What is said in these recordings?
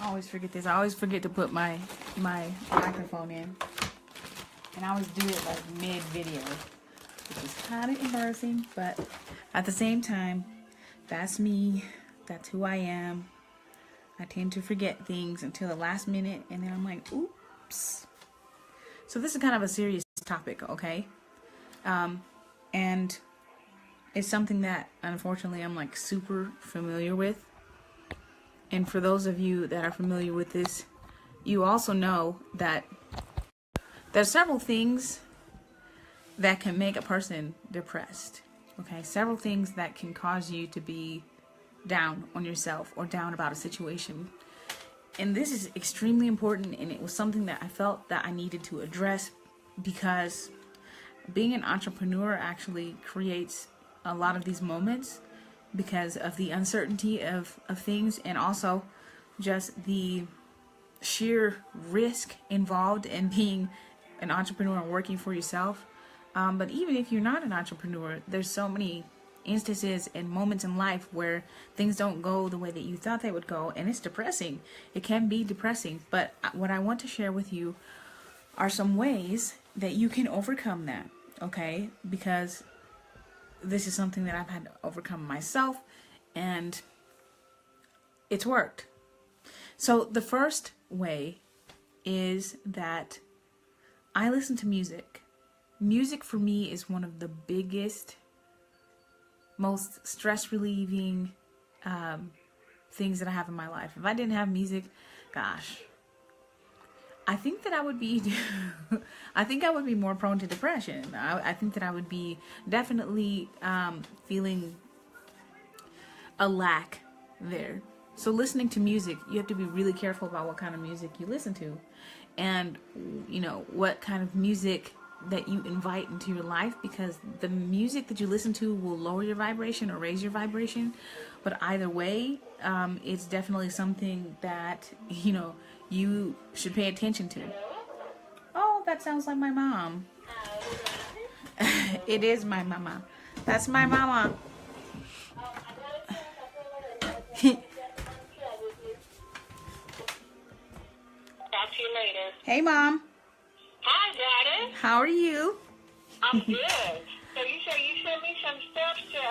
always forget this. I always forget to put my microphone in. And I always do it like mid-video, which is kind of embarrassing, but at the same time, that's me. That's who I am. I tend to forget things until the last minute, and then I'm like, oops. So this is kind of a serious topic, okay? And it's something that, unfortunately, I'm like super familiar with. And for those of you that are familiar with this, you also know that there's several things that can make a person depressed, okay? Several things that can cause you to be down on yourself or down about a situation. And this is extremely important, and it was something that I felt that I needed to address, because being an entrepreneur actually creates a lot of these moments because of the uncertainty of things, and also just the sheer risk involved in being an entrepreneur and working for yourself. But even if you're not an entrepreneur, there's so many instances and moments in life where things don't go the way that you thought they would go, and it's depressing. It can be depressing, but what I want to share with you are some ways that you can overcome that, okay? Because this is something that I've had to overcome myself, and it's worked. So the first way is that I listen to music. Music for me is one of the biggest, most stress relieving things that I have in my life. If I didn't have music, gosh, I think that I would be more prone to depression. I think that I would be definitely feeling a lack there. So listening to music, you have to be really careful about what kind of music you listen to, and you know what kind of music that you invite into your life, because the music that you listen to will lower your vibration or raise your vibration. But either way, it's definitely something that, you know, you should pay attention to. Oh, that sounds like my mom. It is my mama. That's my mama. Talk to you later. Hey, Mom. Hi, Daddy. How are you? I'm good. So you say you sent me some steps to,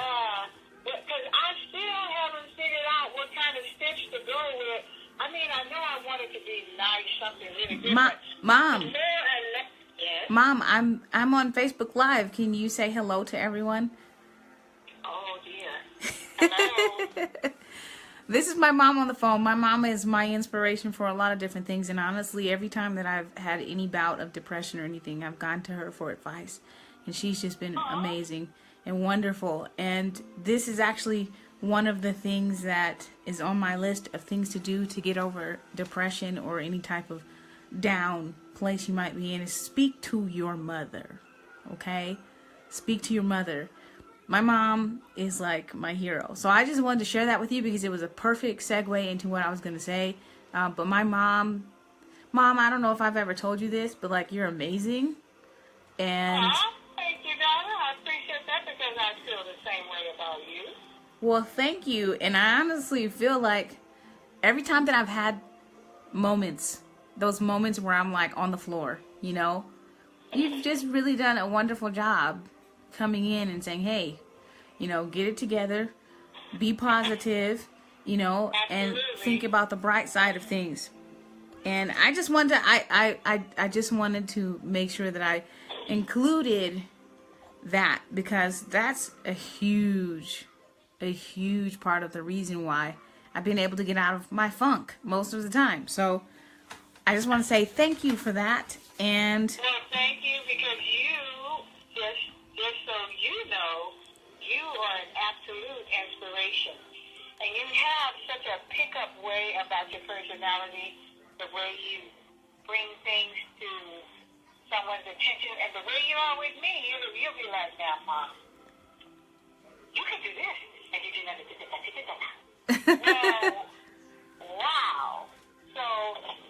because I still haven't figured out what kind of steps to go with. I mean, I know I want it to be nice, something really different. Mom. Yes? Mom, I'm on Facebook Live. Can you say hello to everyone? Oh, dear. Hello. This is my mom on the phone. My mom is my inspiration for a lot of different things. And honestly, every time that I've had any bout of depression or anything, I've gone to her for advice. And she's just been amazing and wonderful. And this is actually one of the things that is on my list of things to do to get over depression or any type of down place you might be in, is speak to your mother. Okay? Speak to your mother. My mom is like my hero. So I just wanted to share that with you because it was a perfect segue into what I was going to say. But my mom, I don't know if I've ever told you this, but like, you're amazing. And thank you, Donna. I appreciate that because I feel the same way about you. well, thank you. And I honestly feel like every time that I've had moments, those moments where I'm like on the floor, you know, you've just really done a wonderful job coming in and saying, hey, you know, get it together, be positive, you know, and think about the bright side of things. And I just wanted to, I just wanted to make sure that I included that, because that's a huge part of the reason why I've been able to get out of my funk most of the time. So I just want to say thank you for that. And well, thank you, because you, just so you know, you are an absolute inspiration. And you have such a pick-up way about your personality, the way you bring things to someone's attention, and the way you are with me, you'll be like, now, Mom, you can do this, and you do not do that. Well, wow. So,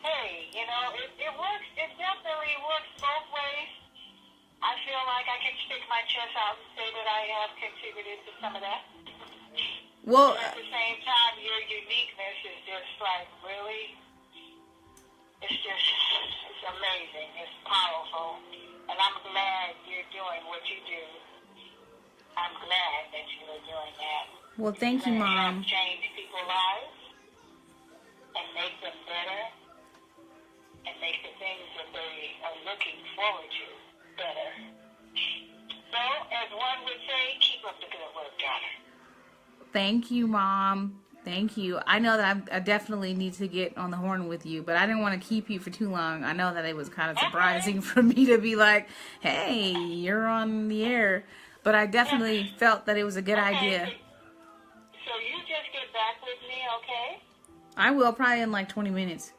hey, you know, it works. It definitely works both ways. I feel like I can stick my chest out and say that I have contributed to some of that. well, But at the same time, your uniqueness is just like really Well, thank you, That Mom. help change people's lives and make them better and make the things that they are looking forward to better. So, as one would say, keep up the good work, daughter. Thank you, Mom. Thank you. I know that I definitely need to get on the horn with you, but I didn't want to keep you for too long. I know that it was kind of surprising for me to be like, hey, you're on the air. But I definitely felt that it was a good idea. So you just get back with me, okay? I will, probably in like 20 minutes.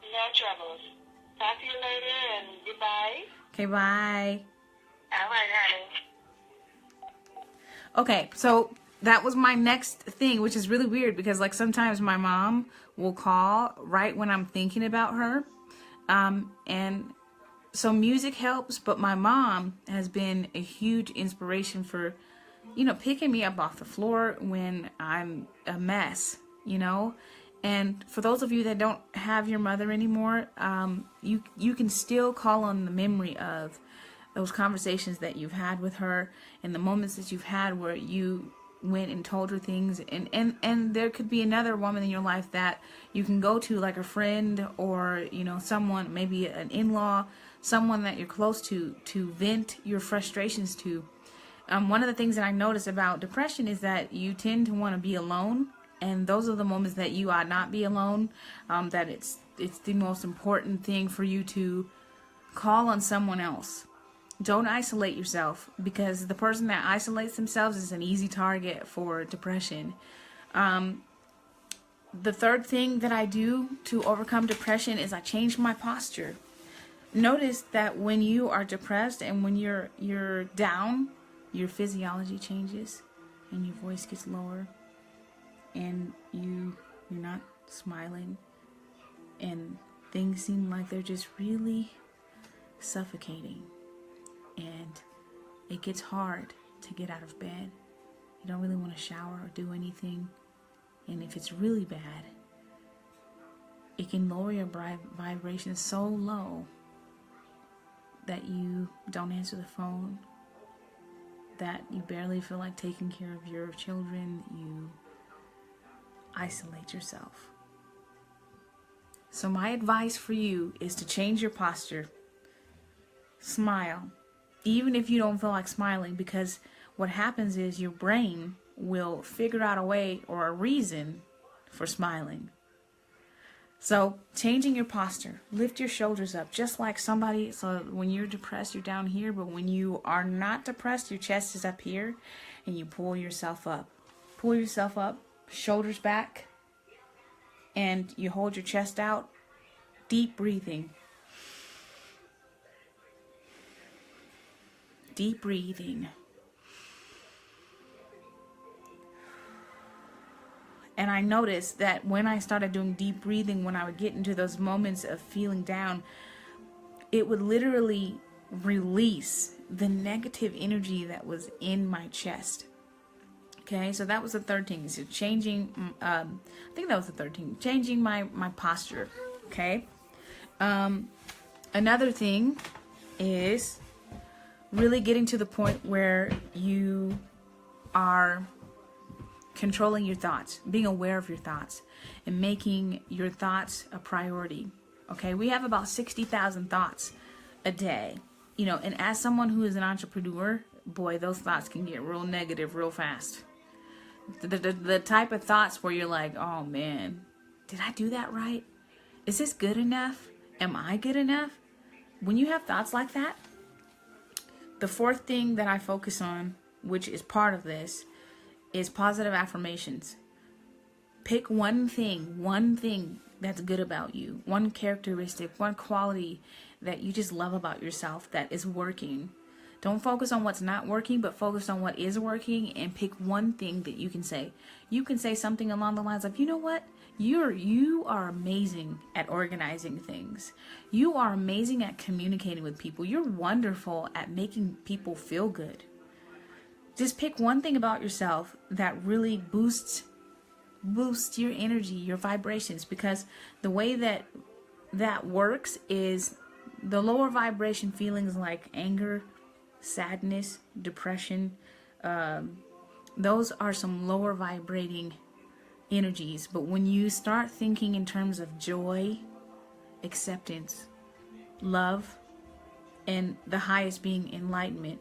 No troubles. Talk to you later and goodbye. Okay, bye. All right, honey. Okay, so that was my next thing, which is really weird because like sometimes my mom will call right when I'm thinking about her. And so music helps, but my mom has been a huge inspiration for, you know, picking me up off the floor when I'm a mess, you know. And for those of you that don't have your mother anymore, you can still call on the memory of those conversations that you've had with her and the moments that you've had where you went and told her things, and there could be another woman in your life that you can go to, like a friend or, you know, someone, maybe an in-law, someone that you're close to vent your frustrations to. One of the things that I notice about depression is that you tend to want to be alone, and those are the moments that you ought not be alone. That it's the most important thing for you to call on someone else. Don't isolate yourself, because the person that isolates themselves is an easy target for depression. The third thing that I do to overcome depression is I change my posture. Notice that when you are depressed and when you're down, your physiology changes and your voice gets lower and you're not smiling and things seem like they're just really suffocating. And it gets hard to get out of bed. You don't really want to shower or do anything. And if it's really bad, it can lower your vibration so low that you don't answer the phone, that you barely feel like taking care of your children. You isolate yourself. So my advice for you is to change your posture. Smile. Even if you don't feel like smiling, because what happens is your brain will figure out a way or a reason for smiling. So changing your posture, lift your shoulders up, just like somebody. So when you're depressed, you're down here, but when you are not depressed, your chest is up here, and you pull yourself up. Pull yourself up, shoulders back, and you hold your chest out. Deep breathing. Deep breathing. And I noticed that when I started doing deep breathing, when I would get into those moments of feeling down, it would literally release the negative energy that was in my chest. Okay, so that was the third thing. So changing, I think that was the third thing. Changing my posture. Okay. Another thing is really getting to the point where you are controlling your thoughts, being aware of your thoughts, and making your thoughts a priority. Okay, we have about 60,000 thoughts a day, you know, and as someone who is an entrepreneur, boy, those thoughts can get real negative real fast. The type of thoughts where you're like, oh man, did I do that right? Is this good enough? Am I good enough? When you have thoughts like that, the fourth thing that I focus on, which is part of this, is positive affirmations. Pick one thing that's good about you, one characteristic, one quality that you just love about yourself that is working. Don't focus on what's not working, but focus on what is working, and pick one thing that you can say. You can say something along the lines of, you know what? You are amazing at organizing things. You are amazing at communicating with people. You're wonderful at making people feel good. Just pick one thing about yourself that really boosts your energy, your vibrations, because the way that works is the lower vibration feelings like anger, sadness, depression, those are some lower vibrating energies. But when you start thinking in terms of joy, acceptance, love, and the highest being enlightenment.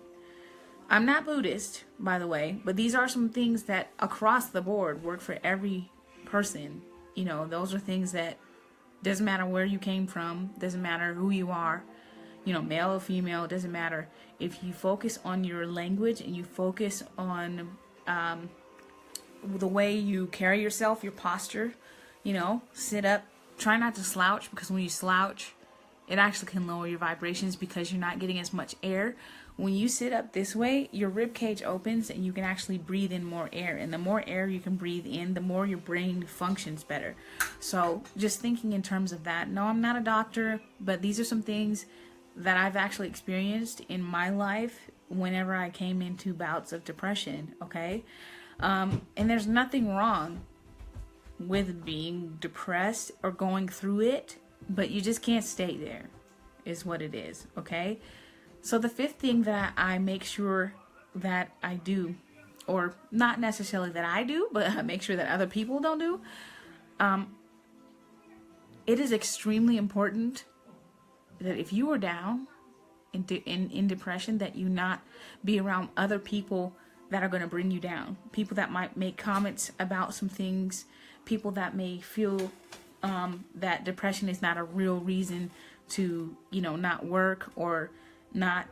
I'm not Buddhist, by the way, but these are some things that across the board work for every person. You know, those are things that doesn't matter where you came from, doesn't matter who you are, you know, male or female, doesn't matter. If you focus on your language and you focus on the way you carry yourself, your posture, you know, sit up, try not to slouch, because when you slouch, it actually can lower your vibrations because you're not getting as much air. When you sit up this way, your rib cage opens and you can actually breathe in more air. And the more air you can breathe in, the more your brain functions better. So just thinking in terms of that. No, I'm not a doctor, but these are some things that I've actually experienced in my life whenever I came into bouts of depression, okay? And there's nothing wrong with being depressed or going through it, but you just can't stay there, is what it is, okay? So the fifth thing that I make sure that I do, or not necessarily that I do, but I make sure that other people don't do, it is extremely important that if you are down in depression, that you not be around other people that are going to bring you down. People that might make comments about some things, people that may feel that depression is not a real reason to, you know, not work or not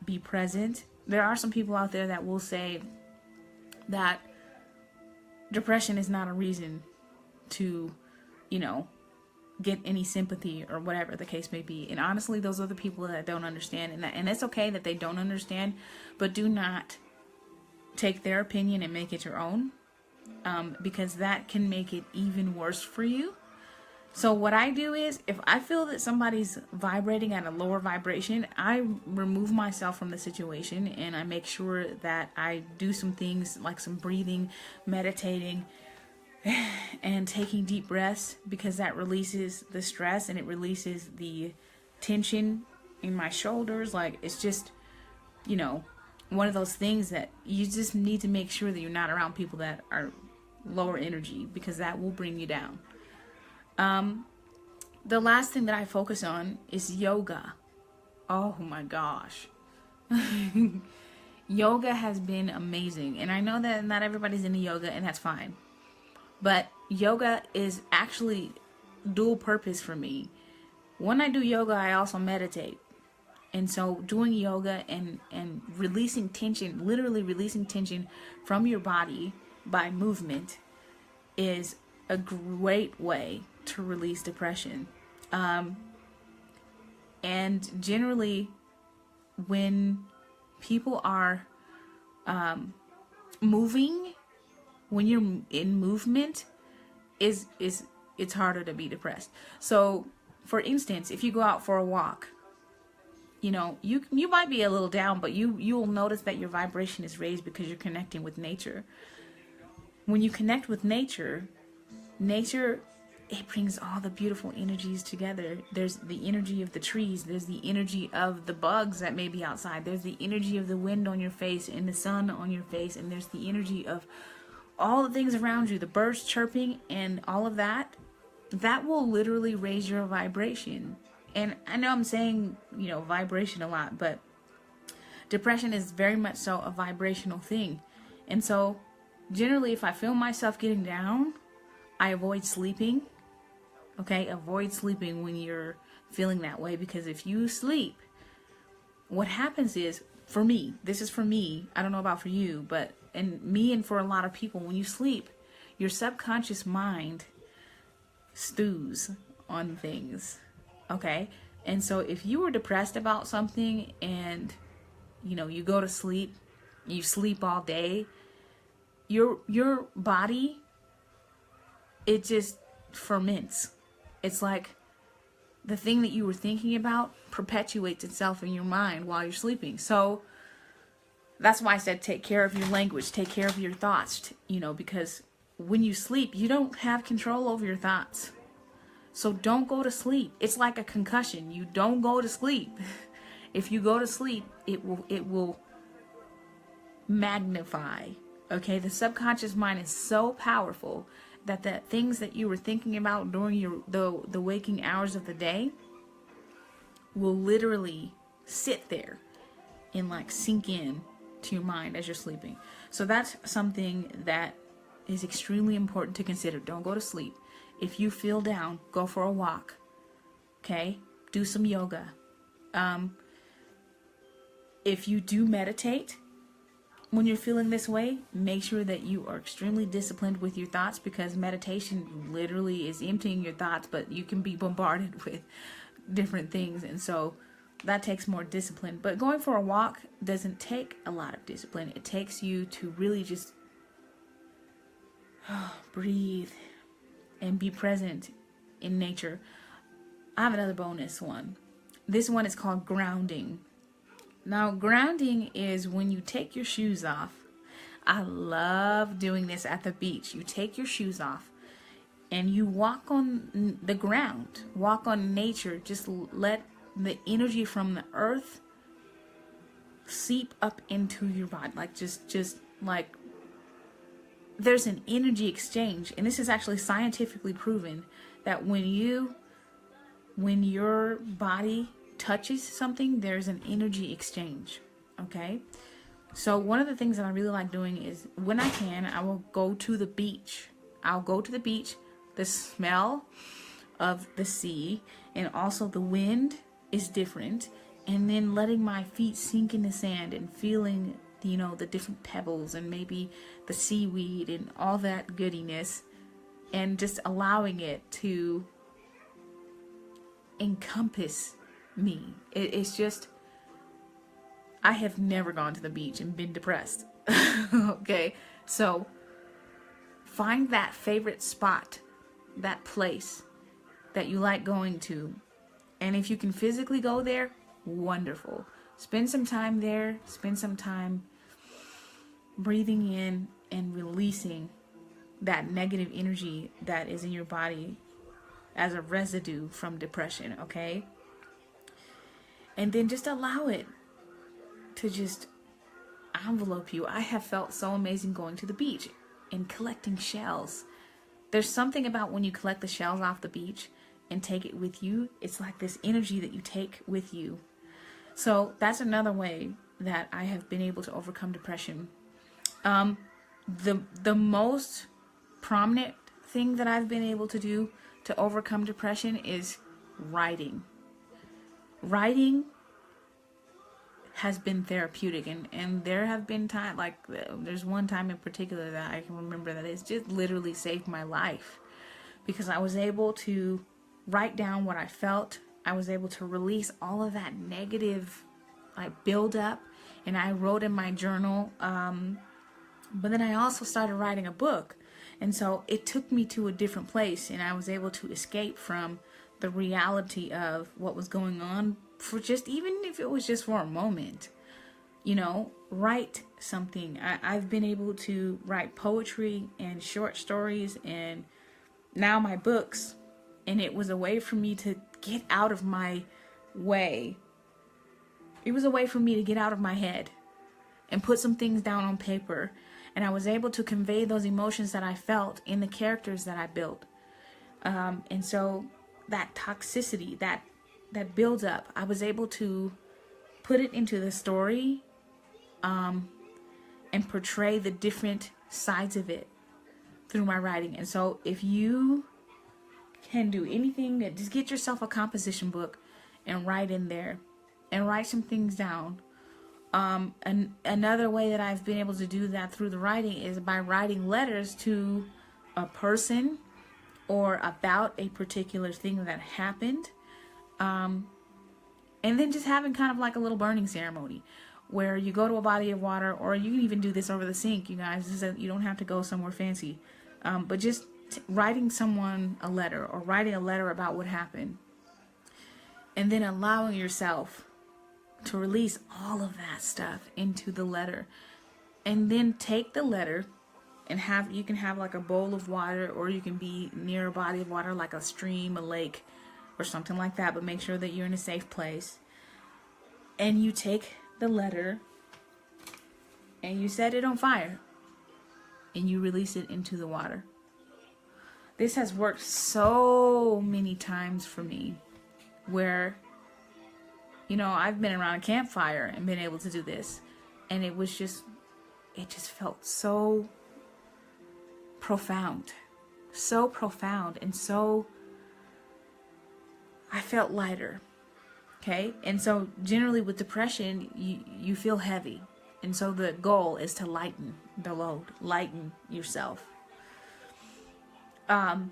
be present. There are some people out there that will say that depression is not a reason to, you know, get any sympathy or whatever the case may be. And honestly, those are the people that don't understand, and it's okay that they don't understand, but do not take their opinion and make it your own, because that can make it even worse for you. So what I do is, if I feel that somebody's vibrating at a lower vibration, I remove myself from the situation and I make sure that I do some things like some breathing, meditating, and taking deep breaths, because that releases the stress and it releases the tension in my shoulders. Like, it's just, you know, one of those things that you just need to make sure that you're not around people that are lower energy, because that will bring you down. The last thing that I focus on is yoga. Oh my gosh. Yoga has been amazing. And I know that not everybody's into yoga, and that's fine. But yoga is actually dual purpose for me. When I do yoga, I also meditate. And so doing yoga and releasing tension, literally releasing tension from your body by movement, is a great way to release depression. And generally, when people are moving, when you're in movement, it's harder to be depressed. So, for instance, if you go out for a walk, you know, you might be a little down, but you'll notice that your vibration is raised because you're connecting with nature. When you connect with nature, it brings all the beautiful energies together. There's the energy of the trees. There's the energy of the bugs that may be outside. There's the energy of the wind on your face and the sun on your face. And there's the energy of all the things around you, the birds chirping and all of that. That will literally raise your vibration. And I know I'm saying, you know, vibration a lot, but depression is very much so a vibrational thing. And so generally, if I feel myself getting down, I avoid sleeping. Okay, avoid sleeping when you're feeling that way, because if you sleep, what happens is, for me, this is for me, I don't know about for you, but and for a lot of people, when you sleep, your subconscious mind stews on things. Okay, and so if you were depressed about something and, you know, you go to sleep, you sleep all day, your body, it just ferments. It's like the thing that you were thinking about perpetuates itself in your mind while you're sleeping. So that's why I said take care of your language, take care of your thoughts, you know, because when you sleep, you don't have control over your thoughts. So don't go to sleep. It's like a concussion. You don't go to sleep. If you go to sleep, it will magnify Okay, the subconscious mind is so powerful that the things that you were thinking about during the waking hours of the day will literally sit there and like sink in to your mind as you're sleeping. So that's something that is extremely important to consider. Don't go to sleep. If you feel down, go for a walk. Okay? Do some yoga. If you do meditate, when you're feeling this way, make sure that you are extremely disciplined with your thoughts, because meditation literally is emptying your thoughts, but you can be bombarded with different things, and so that takes more discipline. But going for a walk doesn't take a lot of discipline. It takes you to really just breathe and be present in nature. I have another bonus one. This one is called grounding. Now, grounding is when you take your shoes off. I love doing this at the beach. You take your shoes off and you walk on the ground, walk on nature. Just let the energy from the earth seep up into your body. Like just like there's an energy exchange. And this is actually scientifically proven that when your body touches something, there's an energy exchange. Okay, so one of the things that I really like doing is when I can, I will go to the beach. I'll go to the beach. The smell of the sea and also the wind is different, and then letting my feet sink in the sand and feeling, you know, the different pebbles and maybe the seaweed and all that goodiness, and just allowing it to encompass me. It's just, I have never gone to the beach and been depressed. Okay, so find that favorite spot, that place that you like going to, and if you can physically go there, wonderful. Spend some time there. Spend some time breathing in and releasing that negative energy that is in your body as a residue from depression. Okay, and then just allow it to just envelope you. I have felt so amazing going to the beach and collecting shells. There's something about when you collect the shells off the beach and take it with you. It's like this energy that you take with you. So that's another way that I have been able to overcome depression. The most prominent thing that I've been able to do to overcome depression is writing. Writing has been therapeutic, and there have been times, like there's one time in particular that I can remember that it's just literally saved my life, because I was able to write down what I felt. I was able to release all of that negative like build up, and I wrote in my journal, but then I also started writing a book, and so it took me to a different place, and I was able to escape from the reality of what was going on, for just, even if it was just for a moment. You know, write something. I've been able to write poetry and short stories and now my books, and it was a way for me to get out of my way. It was a way for me to get out of my head and put some things down on paper, and I was able to convey those emotions that I felt in the characters that I built. And so that toxicity, that builds up, I was able to put it into the story, and portray the different sides of it through my writing. And so if you can do anything, just get yourself a composition book and write in there and write some things down. And another way that I've been able to do that through the writing is by writing letters to a person or about a particular thing that happened. And then just having kind of like a little burning ceremony where you go to a body of water, or you can even do this over the sink, you guys. You don't have to go somewhere fancy. But just writing someone a letter, or writing a letter about what happened, and then allowing yourself to release all of that stuff into the letter. And then take the letter and you can have like a bowl of water, or you can be near a body of water like a stream, a lake, or something like that, but make sure that you're in a safe place. And you take the letter and you set it on fire. and you release it into the water. This has worked so many times for me where, you know, I've been around a campfire and been able to do this. And it just felt so profound. So profound. And so, I felt lighter. Okay? And so generally with depression, you feel heavy. And so the goal is to lighten the load. Lighten yourself. Art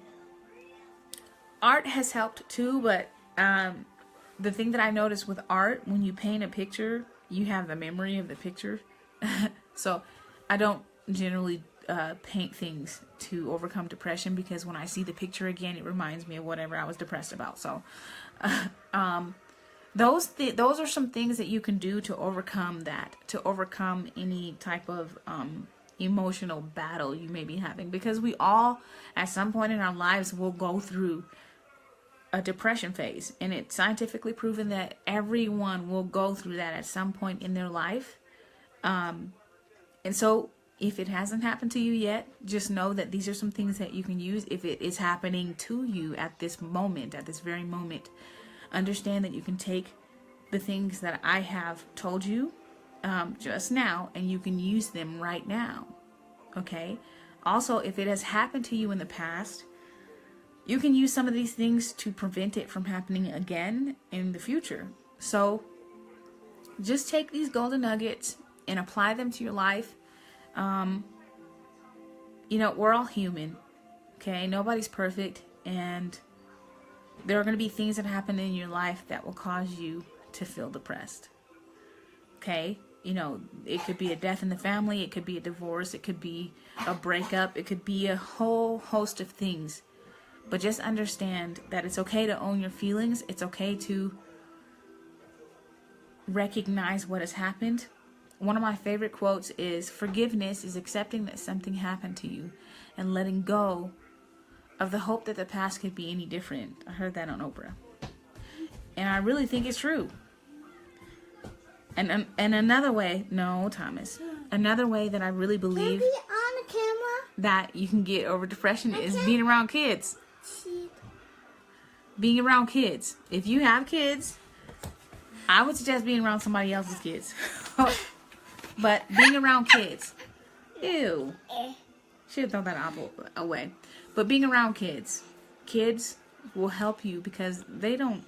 has helped too, but the thing that I noticed with art, when you paint a picture, you have the memory of the picture. So I don't generally paint things to overcome depression, because when I see the picture again, it reminds me of whatever I was depressed about. So those are some things that you can do to overcome that, to overcome any type of emotional battle you may be having, because we all at some point in our lives will go through a depression phase, and it's scientifically proven that everyone will go through that at some point in their life. And so if it hasn't happened to you yet, just know that these are some things that you can use. If it is happening to you at this moment, at this very moment, understand that you can take the things that I have told you just now, and you can use them right now. Okay? Also, if it has happened to you in the past, you can use some of these things to prevent it from happening again in the future. So just take these golden nuggets and apply them to your life. You know, we're all human. Okay? Nobody's perfect. And there are going to be things that happen in your life that will cause you to feel depressed. Okay? You know, it could be a death in the family. It could be a divorce. It could be a breakup. It could be a whole host of things. But just understand that it's okay to own your feelings. It's okay to recognize what has happened. One of my favorite quotes is, forgiveness is accepting that something happened to you and letting go of the hope that the past could be any different. I heard that on Oprah. And I really think it's true. And another way, no, Thomas, another way that I really believe on the camera that you can get over depression is being around kids. Being around kids. If you have kids, I would suggest being around somebody else's kids. But being around kids. Ew. Should have thrown that apple away. But being around kids. Kids will help you because they don't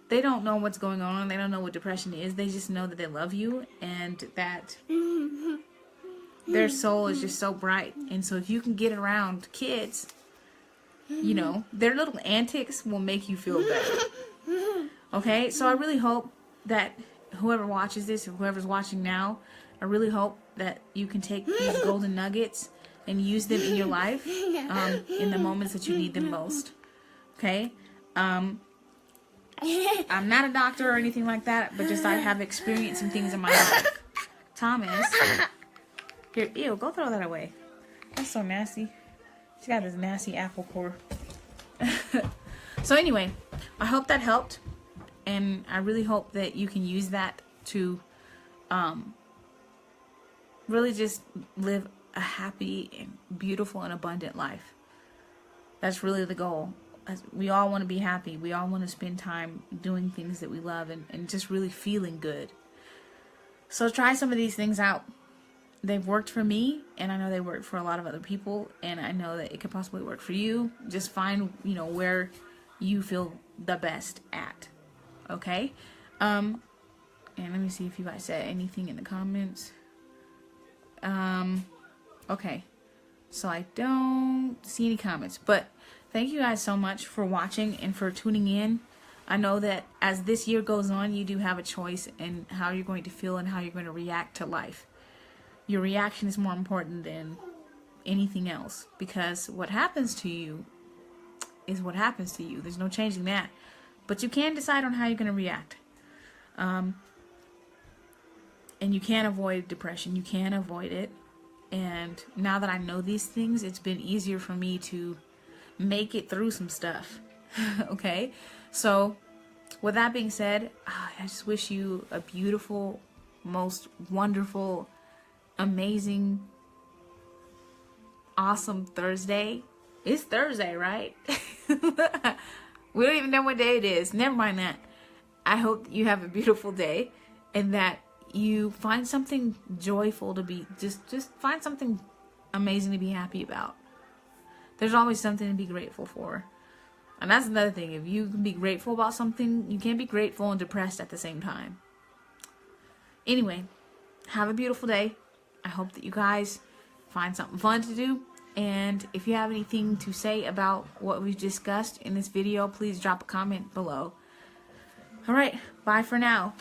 know what's going on. They don't know what depression is. They just know that they love you and that their soul is just so bright. And so if you can get around kids, you know, their little antics will make you feel better. Okay? So I really hope that whoever watches this or whoever's watching now, I really hope that you can take these golden nuggets and use them in your life in the moments that you need them most. Okay? I'm not a doctor or anything like that, but just I have experienced some things in my life. Thomas. Here, ew, go throw that away. That's so nasty. She's got this nasty apple core. So anyway, I hope that helped. And I really hope that you can use that to really just live a happy and beautiful and abundant life. That's really the goal. We all want to be happy. We all want to spend time doing things that we love and just really feeling good. So try some of these things out. They've worked for me, and I know they work for a lot of other people, and I know that it could possibly work for you. Just find, you know, where you feel the best at. Okay? And let me see if you guys said anything in the comments. Okay. So I don't see any comments, but thank you guys so much for watching and for tuning in. I know that as this year goes on, you do have a choice in how you're going to feel and how you're going to react to life. Your reaction is more important than anything else, because what happens to you is what happens to you. There's no changing that. But you can decide on how you're going to react. And you can't avoid depression. You can't avoid it. And now that I know these things, it's been easier for me to make it through some stuff. Okay? So, with that being said, I just wish you a beautiful, most wonderful, amazing awesome Thursday. It's Thursday, right? We don't even know what day it is. Never mind that. I hope you have a beautiful day and that you find something joyful to be, just find something amazing to be happy about. There's always something to be grateful for. And that's another thing. If you can be grateful about something, you can't be grateful and depressed at the same time. Anyway, have a beautiful day. I hope that you guys find something fun to do. And if you have anything to say about what we've discussed in this video, please drop a comment below. Alright, bye for now.